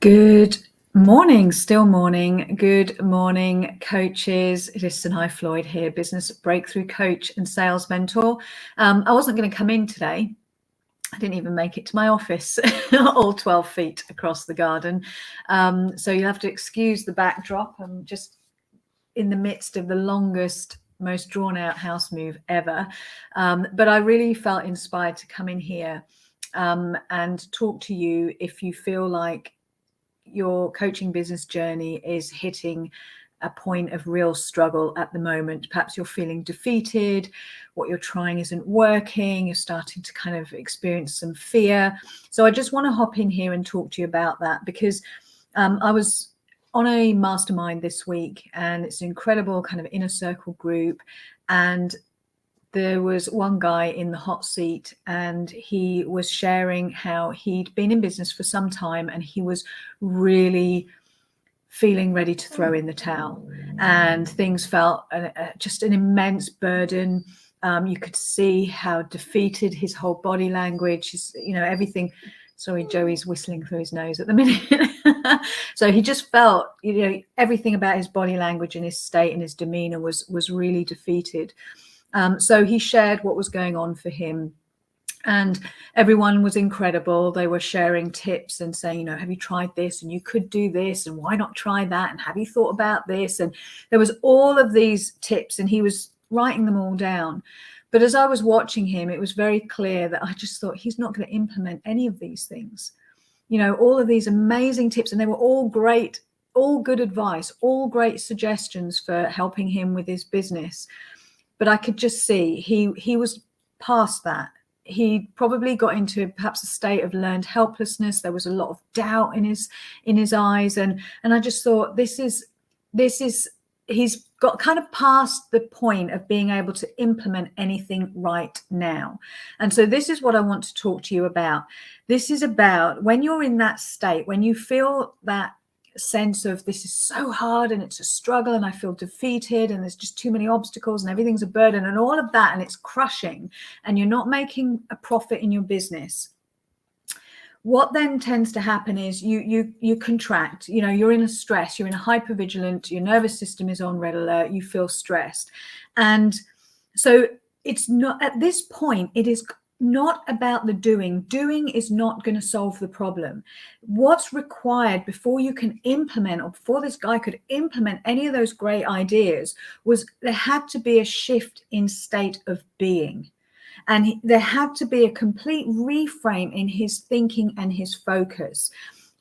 Good morning, still morning. Good morning, coaches. It is Sanae, Floyd here, business breakthrough coach and sales mentor. I wasn't going to come in today. I didn't even make it to my office, all 12 feet across the garden. So you'll have to excuse the backdrop. I'm just in the midst of the longest, most drawn out house move ever. But I really felt inspired to come in here and talk to you if you feel like your coaching business journey is hitting a point of real struggle at the moment. Perhaps you're feeling defeated, what you're trying isn't working, you're starting to kind of experience some fear. So I just want to hop in here and talk to you about that, because I was on a mastermind this week, and it's an incredible kind of inner circle group, and there was one guy in the hot seat, and he was sharing how he'd been in business for some time and he was really feeling ready to throw in the towel, and things felt just an immense burden. You could see how defeated his whole body language, everything. Sorry, Joey's whistling through his nose at the minute. So he just felt, everything about his body language and his state and his demeanor was really defeated. So he shared what was going on for him, and everyone was incredible. They were sharing tips and saying, have you tried this, and you could do this, and why not try that, and have you thought about this? And there was all of these tips, and he was writing them all down. But as I was watching him, it was very clear that I just thought, he's not going to implement any of these things. All of these amazing tips, and they were all great, all good advice, all great suggestions for helping him with his business. But I could just see he was past that. He probably got into perhaps a state of learned helplessness. There was a lot of doubt in his eyes, and I just thought, this is he's got kind of past the point of being able to implement anything right now. And so this is what I want to talk to you about. This is about when you're in that state, when you feel that sense of this is so hard and it's a struggle and I feel defeated and there's just too many obstacles and everything's a burden and all of that, and it's crushing and you're not making a profit in your business. What then tends to happen is you contract, you're in a stress, you're in a hypervigilant, your nervous system is on red alert, you feel stressed. And so it's not, at this point, it is not about the doing. Doing is not going to solve the problem. What's required before you can implement, or before this guy could implement any of those great ideas, was there had to be a shift in state of being. And there had to be a complete reframe in his thinking and his focus.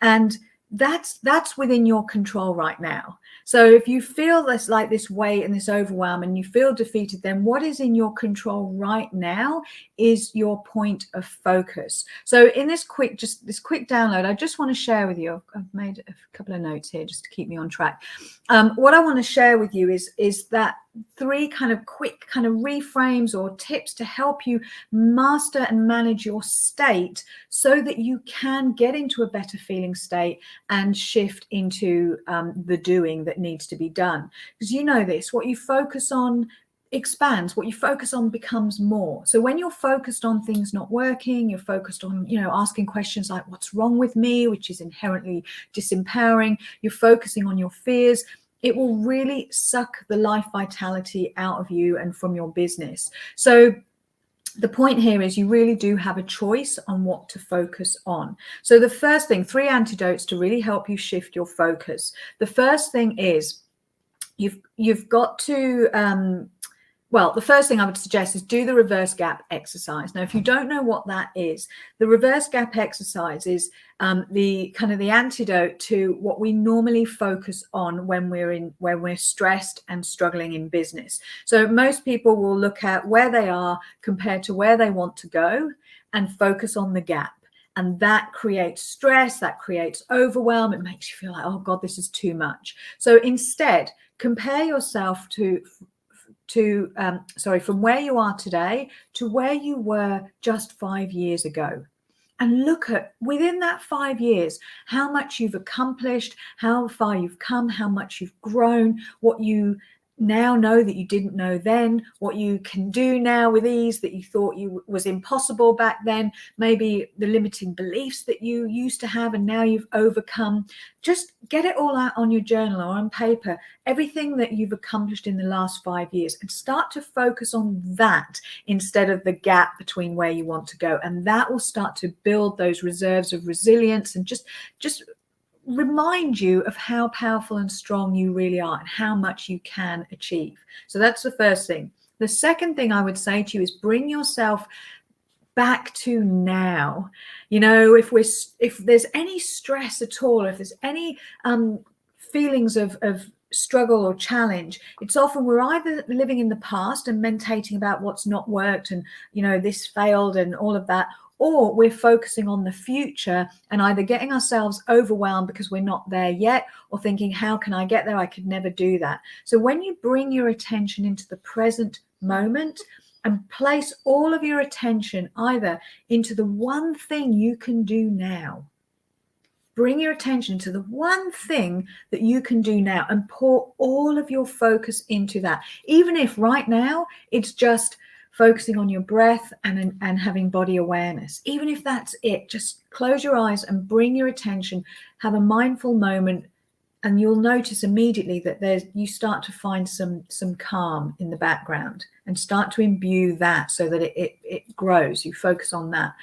And that's within your control right now. So if you feel this weight and this overwhelm and you feel defeated, then what is in your control right now is your point of focus. So in this quick download, I just want to share with you, I've made a couple of notes here just to keep me on track. What I want to share with you is that 3 kind of quick kind of reframes or tips to help you master and manage your state so that you can get into a better feeling state and shift into the doing that needs to be done. Because this, what you focus on expands, what you focus on becomes more. So when you're focused on things not working, you're focused on, asking questions like, what's wrong with me, which is inherently disempowering, you're focusing on your fears, it will really suck the life vitality out of you and from your business. So the point here is you really do have a choice on what to focus on. So the first thing, 3 antidotes to really help you shift your focus. The first thing is you've got to, the first thing I would suggest is do the reverse gap exercise. Now, if you don't know what that is, the reverse gap exercise is the antidote to what we normally focus on when we're stressed and struggling in business. So most people will look at where they are compared to where they want to go and focus on the gap. And that creates stress, that creates overwhelm. It makes you feel like, oh God, this is too much. So instead, compare yourself from where you are today to where you were just 5 years ago, and look at within that 5 years how much you've accomplished, how far you've come, how much you've grown, what you now know that you didn't know then, what you can do now with ease that you thought was impossible back then, maybe the limiting beliefs that you used to have and now you've overcome. Just get it all out on your journal or on paper, everything that you've accomplished in the last 5 years, and start to focus on that instead of the gap between where you want to go. And that will start to build those reserves of resilience and just remind you of how powerful and strong you really are and how much you can achieve. So that's the first thing. The second thing I would say to you is bring yourself back to now. You know, if there's any stress at all, if there's any feelings of struggle or challenge, it's often we're either living in the past and mentating about what's not worked and, you know, this failed and all of that, or we're focusing on the future and either getting ourselves overwhelmed because we're not there yet, or thinking, how can I get there? I could never do that. So when you bring your attention into the present moment and place all of your attention either into the one thing you can do now, bring your attention to the one thing that you can do now and pour all of your focus into that. Even if right now it's just focusing on your breath and having body awareness. Even if that's it, just close your eyes and bring your attention, have a mindful moment, and you'll notice immediately that you start to find some calm in the background and start to imbue that so that it grows. You focus on that.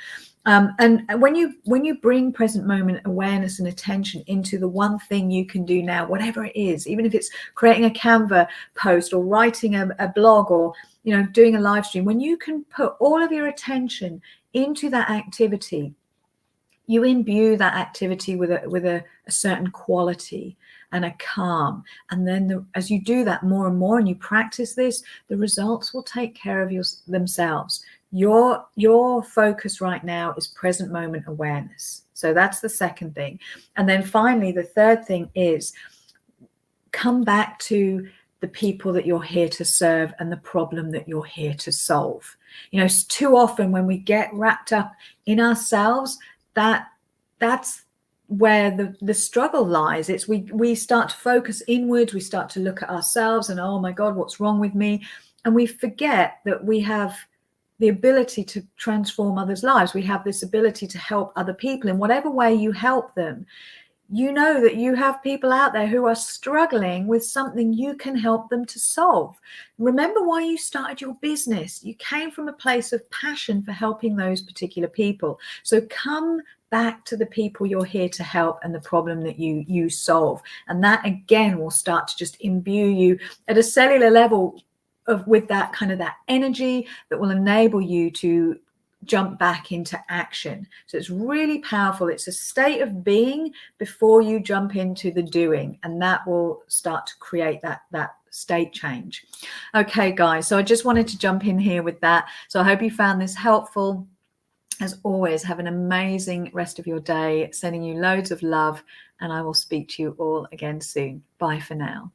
And when you bring present moment awareness and attention into the one thing you can do now, whatever it is, even if it's creating a Canva post or writing a blog or, you know, doing a live stream, when you can put all of your attention into that activity, you imbue that activity with a certain quality and a calm. And then as you do that more and more and you practice this, the results will take care of themselves. Your focus right now is present moment awareness. So that's the second thing. And then finally, the third thing is come back to the people that you're here to serve and the problem that you're here to solve. You know, too often when we get wrapped up in ourselves, that's where the struggle lies. It's we start to focus inwards, we start to look at ourselves and, oh my God, what's wrong with me? And we forget that we have the ability to transform others' lives. We have this ability to help other people in whatever way you help them. You know that you have people out there who are struggling with something you can help them to solve. Remember why you started your business. You came from a place of passion for helping those particular people. So come back to the people you're here to help and the problem that you solve. And that again will start to just imbue you at a cellular level with that kind of that energy that will enable you to jump back into action. So it's really powerful. It's a state of being before you jump into the doing, and that will start to create that state change. Okay, guys, so I just wanted to jump in here with that. So I hope you found this helpful. As always, have an amazing rest of your day, sending you loads of love, and I will speak to you all again soon. Bye for now.